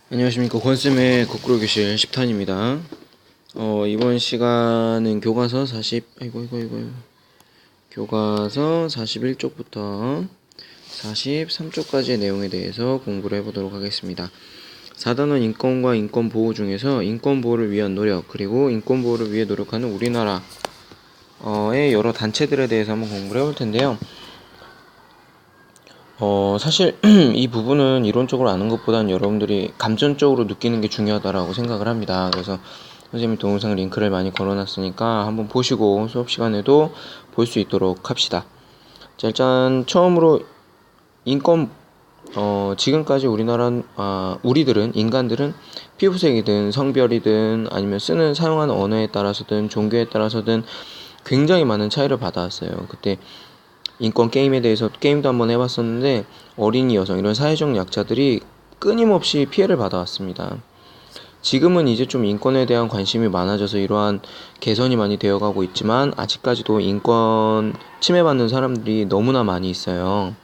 안녕하십니까. 권쌤의 거꾸로 교실 10탄입니다. 이번 시간은 교과서 41쪽부터 43쪽까지의 내용에 대해서 공부를 해보도록 하겠습니다. 4단원 인권과 인권보호 중에서 인권보호를 위한 노력, 그리고 인권보호를 위해 노력하는 우리나라의 여러 단체들에 대해서 한번 공부를 해볼 텐데요. 사실 이 부분은 이론적으로 아는 것보다는 여러분들이 감정적으로 느끼는 게 중요하다라고 생각을 합니다. 그래서 선생님이 동영상 링크를 많이 걸어놨으니까 한번 보시고 수업 시간에도 볼 수 있도록 합시다. 자, 일단 처음으로 인권, 지금까지 우리들은, 인간들은 피부색이든 성별이든 아니면 사용하는 언어에 따라서든 종교에 따라서든 굉장히 많은 차이를 받아왔어요. 그때 인권 게임에 대해서 게임도 한번 해봤었는데 어린이 여성 이런 사회적 약자들이 끊임없이 피해를 받아왔습니다. 지금은 이제 좀 인권에 대한 관심이 많아져서 이러한 개선이 많이 되어가고 있지만 아직까지도 인권 침해받는 사람들이 너무나 많이 있어요.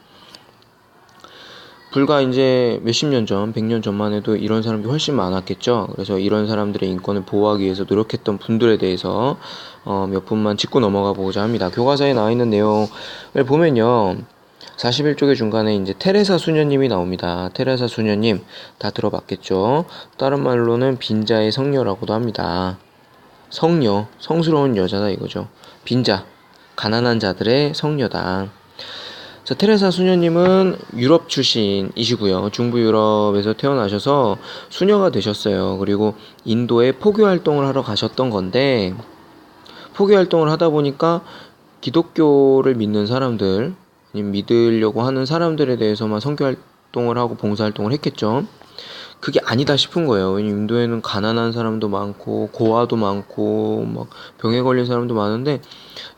불과 이제 몇십 년 전, 100년 전만 해도 이런 사람들이 훨씬 많았겠죠. 그래서 이런 사람들의 인권을 보호하기 위해서 노력했던 분들에 대해서 몇 분만 짚고 넘어가 보고자 합니다. 교과서에 나와 있는 내용을 보면요. 41쪽의 중간에 이제 테레사 수녀님이 나옵니다. 테레사 수녀님 다 들어봤겠죠. 다른 말로는 빈자의 성녀라고도 합니다. 성녀, 성스러운 여자다 이거죠. 빈자, 가난한 자들의 성녀다. 자, 테레사 수녀님은 유럽 출신이시고요. 중부 유럽에서 태어나셔서 수녀가 되셨어요. 그리고 인도에 포교 활동을 하러 가셨던 건데, 포교 활동을 하다 보니까 기독교를 믿는 사람들, 아니면 믿으려고 하는 사람들에 대해서만 선교 활동을 하고 봉사 활동을 했겠죠. 그게 아니다 싶은 거예요. 왜냐면 인도에는 가난한 사람도 많고 고아도 많고 막 병에 걸린 사람도 많은데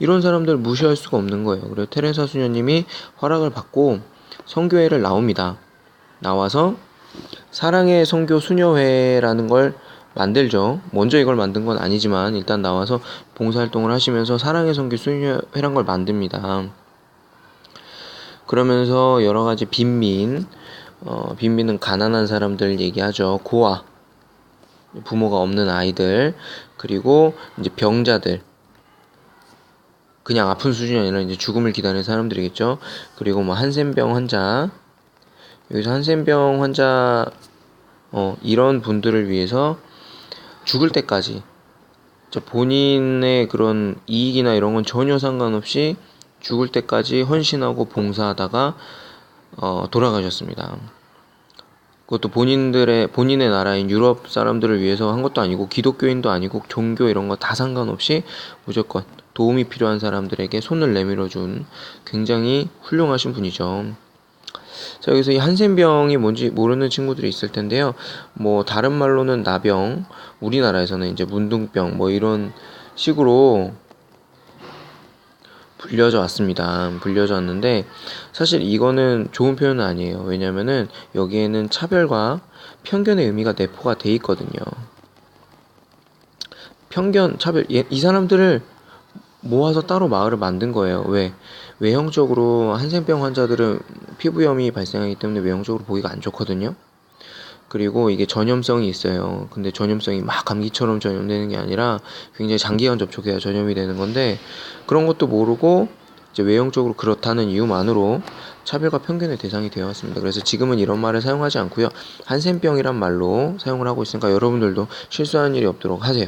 이런 사람들을 무시할 수가 없는 거예요. 그래서 테레사 수녀님이 허락을 받고 선교회를 나옵니다. 나와서 사랑의 선교 수녀회라는 걸 만들죠. 먼저 이걸 만든 건 아니지만 일단 나와서 봉사활동을 하시면서 사랑의 선교 수녀회란 걸 만듭니다. 그러면서 여러 가지 빈민은 가난한 사람들 얘기하죠. 고아, 부모가 없는 아이들, 그리고 이제 병자들, 그냥 아픈 수준이 아니라 이제 죽음을 기다리는 사람들이겠죠. 그리고 뭐 한센병 환자, 여기서 한센병 환자, 이런 분들을 위해서 죽을 때까지 본인의 그런 이익이나 이런 건 전혀 상관없이 죽을 때까지 헌신하고 봉사하다가 돌아가셨습니다. 그것도 본인의 나라인 유럽 사람들을 위해서 한 것도 아니고 기독교인도 아니고 종교 이런 거 다 상관없이 무조건 도움이 필요한 사람들에게 손을 내밀어준 굉장히 훌륭하신 분이죠. 자, 여기서 이 한센병이 뭔지 모르는 친구들이 있을 텐데요. 뭐 다른 말로는 나병, 우리나라에서는 이제 문둥병 뭐 이런 식으로 불려져 왔는데 사실 이거는 좋은 표현은 아니에요. 왜냐면은 여기에는 차별과 편견의 의미가 내포가 돼 있거든요. 편견, 차별, 이 사람들을 모아서 따로 마을을 만든 거예요. 왜? 외형적으로 한센병 환자들은 피부염이 발생하기 때문에 외형적으로 보기가 안 좋거든요. 그리고 이게 전염성이 있어요. 근데 전염성이 막 감기처럼 전염되는 게 아니라 굉장히 장기간 접촉해야 전염이 되는 건데 그런 것도 모르고 이제 외형적으로 그렇다는 이유만으로 차별과 편견의 대상이 되어 왔습니다. 그래서 지금은 이런 말을 사용하지 않고요. 한센병이란 말로 사용을 하고 있으니까 여러분들도 실수하는 일이 없도록 하세요.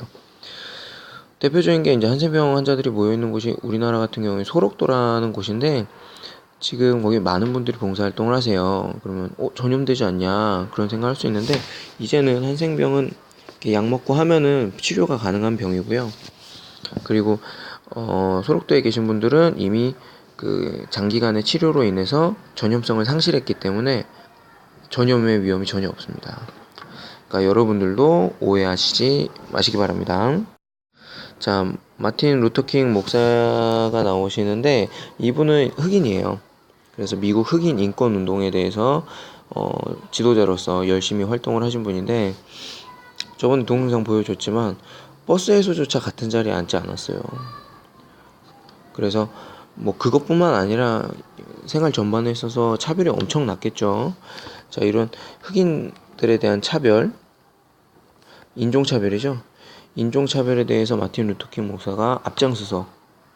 대표적인 게 이제 한센병 환자들이 모여있는 곳이 우리나라 같은 경우에 소록도라는 곳인데 지금 거기 많은 분들이 봉사활동을 하세요. 그러면 전염되지 않냐 그런 생각할 수 있는데 이제는 한센병은 약 먹고 하면은 치료가 가능한 병이고요. 그리고 소록도에 계신 분들은 이미 그 장기간의 치료로 인해서 전염성을 상실했기 때문에 전염의 위험이 전혀 없습니다. 그러니까 여러분들도 오해하시지 마시기 바랍니다. 자, 마틴 루터킹 목사가 나오시는데 이분은 흑인이에요. 그래서 미국 흑인 인권 운동에 대해서 지도자로서 열심히 활동을 하신 분인데 저번에 동영상 보여줬지만 버스에서조차 같은 자리에 앉지 않았어요. 그래서 뭐 그것뿐만 아니라 생활 전반에 있어서 차별이 엄청 났겠죠. 자, 이런 흑인 민족들에 대한 차별, 인종차별이죠. 인종차별에 대해서 마틴 루터킹 목사가 앞장서서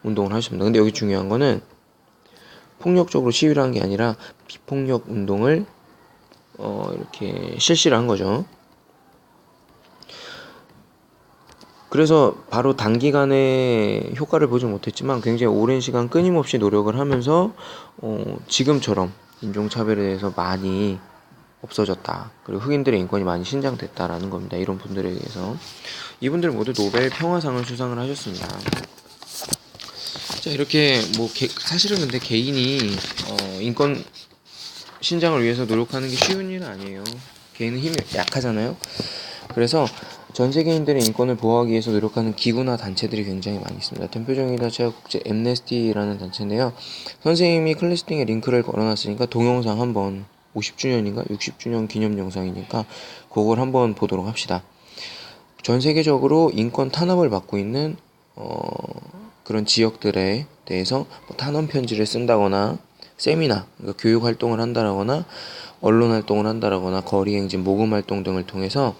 운동을 하셨습니다. 근데 여기 중요한 거는 폭력적으로 시위를 한 게 아니라 비폭력 운동을 이렇게 실시를 한 거죠. 그래서 바로 단기간에 효과를 보지 못했지만 굉장히 오랜 시간 끊임없이 노력을 하면서 지금처럼 인종차별에 대해서 많이 없어졌다. 그리고 흑인들의 인권이 많이 신장됐다라는 겁니다. 이런 분들에 의해서. 이분들 모두 노벨 평화상을 수상을 하셨습니다. 자, 이렇게 사실은 근데 개인이 인권 신장을 위해서 노력하는 게 쉬운 일은 아니에요. 개인은 힘이 약하잖아요. 그래서 전 세계인들의 인권을 보호하기 위해서 노력하는 기구나 단체들이 굉장히 많이 있습니다. 대표적인 단체가 국제 엠네스티라는 단체인데요. 선생님이 클래스팅에 링크를 걸어놨으니까 동영상 한번 50주년인가 60주년 기념 영상이니까 그걸 한번 보도록 합시다. 전 세계적으로 인권 탄압을 받고 있는 그런 지역들에 대해서 탄원 편지를 쓴다거나 세미나, 그러니까 교육 활동을 한다거나 언론 활동을 한다거나 거리 행진, 모금 활동 등을 통해서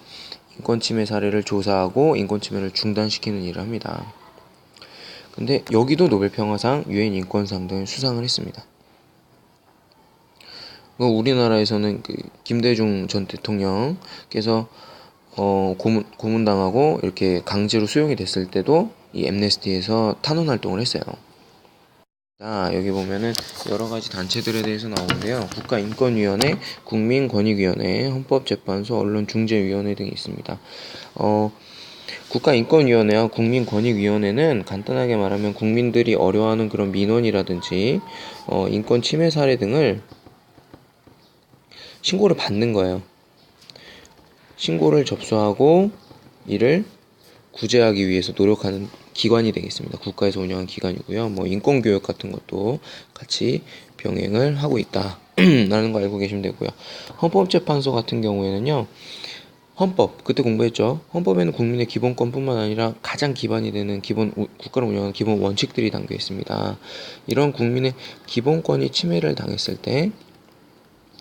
인권 침해 사례를 조사하고 인권 침해를 중단시키는 일을 합니다. 근데 여기도 노벨 평화상, 유엔 인권상 등을 수상을 했습니다. 우리나라에서는 김대중 전 대통령께서 고문당하고 이렇게 강제로 수용이 됐을 때도 이 엠네스티에서 탄원 활동을 했어요. 자, 여기 보면은 여러 가지 단체들에 대해서 나오는데요. 국가인권위원회, 국민권익위원회, 헌법재판소, 언론중재위원회 등이 있습니다. 국가인권위원회와 국민권익위원회는 간단하게 말하면 국민들이 어려워하는 그런 민원이라든지 인권 침해 사례 등을 신고를 받는 거예요. 신고를 접수하고 이를 구제하기 위해서 노력하는 기관이 되겠습니다. 국가에서 운영한 기관이고요. 인권교육 같은 것도 같이 병행을 하고 있다 라는 거 알고 계시면 되고요. 헌법재판소 같은 경우에는요, 헌법, 그때 공부했죠. 헌법에는 국민의 기본권뿐만 아니라 가장 기반이 되는 국가를 운영하는 기본 원칙들이 담겨 있습니다. 이런 국민의 기본권이 침해를 당했을 때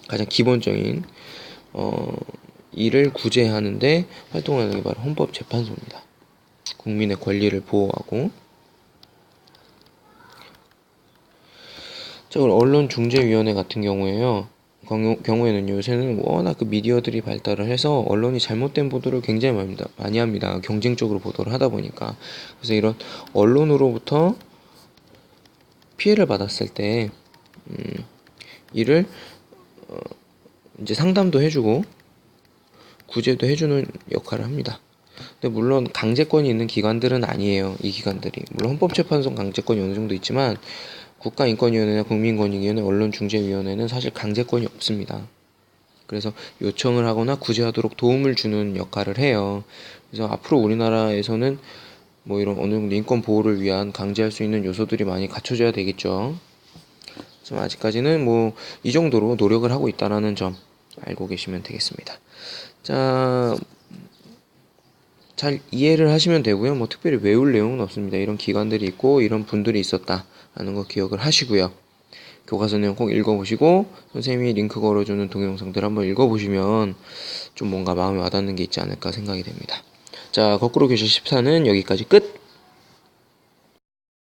가장 기본적인 이를 구제하는데 활동하는 게 바로 헌법재판소입니다. 국민의 권리를 보호하고. 자, 언론중재위원회 같은 경우에는 요새는 워낙 미디어들이 발달을 해서 언론이 잘못된 보도를 굉장히 많이 합니다. 경쟁적으로 보도를 하다 보니까. 그래서 이런 언론으로부터 피해를 받았을 때 이를 이제 상담도 해주고 구제도 해주는 역할을 합니다. 근데 물론 강제권이 있는 기관들은 아니에요. 이 기관들이. 물론 헌법재판소 강제권이 어느 정도 있지만 국가인권위원회나 국민권익위원회, 언론중재위원회는 사실 강제권이 없습니다. 그래서 요청을 하거나 구제하도록 도움을 주는 역할을 해요. 그래서 앞으로 우리나라에서는 이런 어느 정도 인권 보호를 위한 강제할 수 있는 요소들이 많이 갖춰져야 되겠죠. 지금 아직까지는 이 정도로 노력을 하고 있다는 점 알고 계시면 되겠습니다. 자, 잘 이해를 하시면 되고요. 특별히 외울 내용은 없습니다. 이런 기관들이 있고 이런 분들이 있었다라는 거 기억을 하시고요. 교과서 내용 꼭 읽어보시고 선생님이 링크 걸어주는 동영상들 한번 읽어보시면 좀 뭔가 마음에 와닿는 게 있지 않을까 생각이 됩니다. 자, 거꾸로 교실 14는 여기까지 끝!